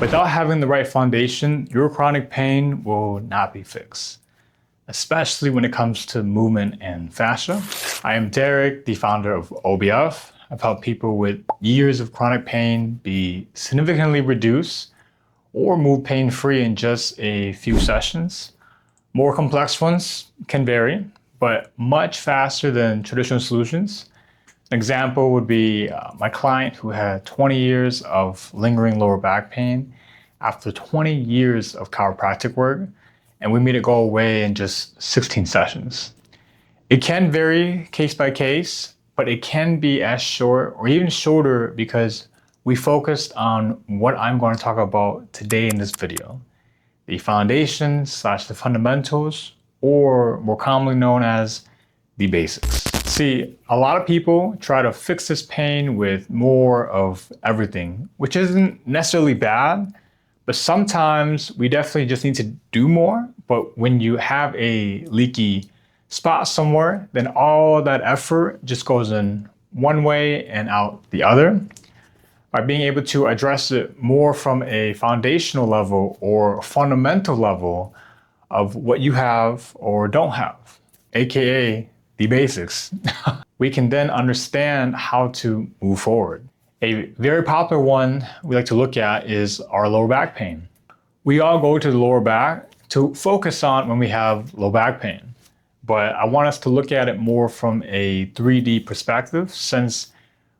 Without having the right foundation, your chronic pain will not be fixed, especially when it comes to movement and fascia. I am Derek, the founder of OBF. I've helped people with years of chronic pain be significantly reduced or move pain-free in just a few sessions. More complex ones can vary, but much faster than traditional solutions. An example would be my client who had 20 years of lingering lower back pain after 20 years of chiropractic work, and we made it go away in just 16 sessions. It can vary case by case, but it can be as short or even shorter because we focused on what I'm going to talk about today in this video: the foundations / the fundamentals, or more commonly known as the basics. See, a lot of people try to fix this pain with more of everything, which isn't necessarily bad, but sometimes we definitely just need to do more. But when you have a leaky spot somewhere, then all that effort just goes in one way and out the other. By being able to address it more from a foundational level or fundamental level of what you have or don't have, aka the basics, we can then understand how to move forward. A very popular one we like to look at is our lower back pain. We all go to the lower back to focus on when we have low back pain, but I want us to look at it more from a 3D perspective, since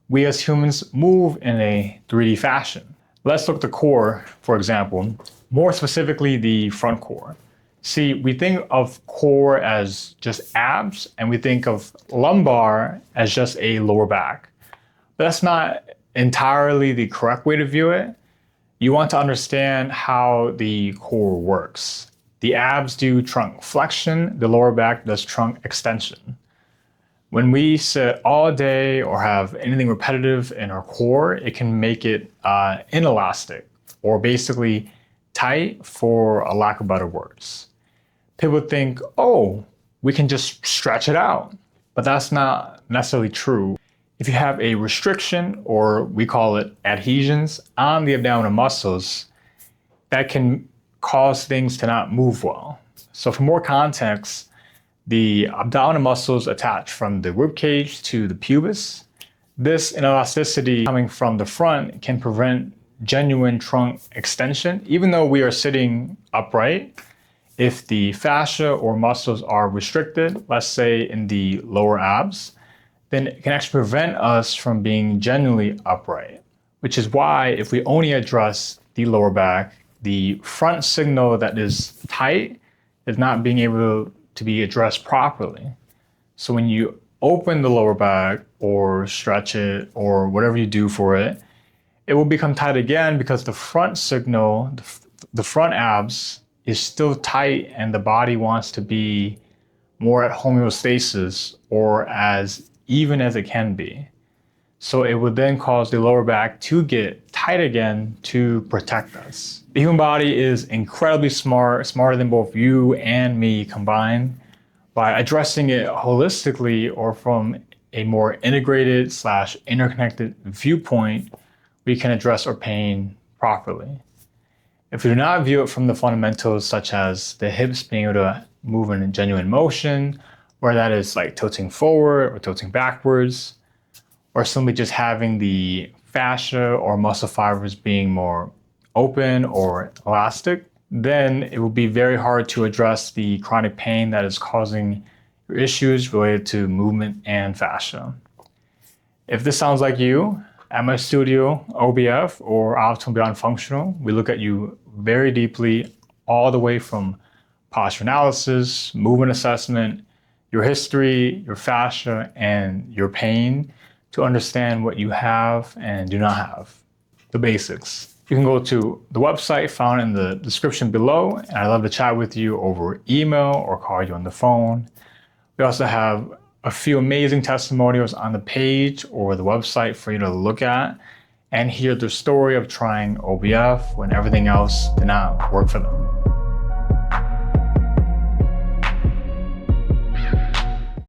we as humans move in a 3D fashion. Let's look at the core, for example, more specifically the front core. See, we think of core as just abs, and we think of lumbar as just a lower back. But that's not entirely the correct way to view it. You want to understand how the core works. The abs do trunk flexion, the lower back does trunk extension. When we sit all day or have anything repetitive in our core, it can make it inelastic, or basically tight, for a lack of better words. People think, oh, we can just stretch it out, but that's not necessarily true. If you have a restriction, or we call it adhesions, on the abdominal muscles, that can cause things to not move well. So for more context, the abdominal muscles attach from the ribcage to the pubis. This inelasticity coming from the front can prevent genuine trunk extension, even though we are sitting upright. If the fascia or muscles are restricted, let's say in the lower abs, then it can actually prevent us from being genuinely upright, which is why if we only address the lower back, the front signal that is tight is not being able to be addressed properly. So when you open the lower back or stretch it or whatever you do for it, it will become tight again because the front signal, the front abs, is still tight, and the body wants to be more at homeostasis, or as even as it can be. So it would then cause the lower back to get tight again to protect us. The human body is incredibly smart, smarter than both you and me combined. By addressing it holistically, or from a more integrated / interconnected viewpoint, we can address our pain properly. If we do not view it from the fundamentals, such as the hips being able to move in genuine motion, where that is like tilting forward or tilting backwards, or simply just having the fascia or muscle fibers being more open or elastic, then it will be very hard to address the chronic pain that is causing your issues related to movement and fascia. If this sounds like you, at my studio, OBF, or Optimal Beyond Functional, we look at you very deeply, all the way from posture analysis, movement assessment, your history, your fascia, and your pain, to understand what you have and do not have, the basics. You can go to the website found in the description below, and I'd love to chat with you over email or call you on the phone. We also have a few amazing testimonials on the page or the website for you to look at and hear the story of trying OBF when everything else did not work for them.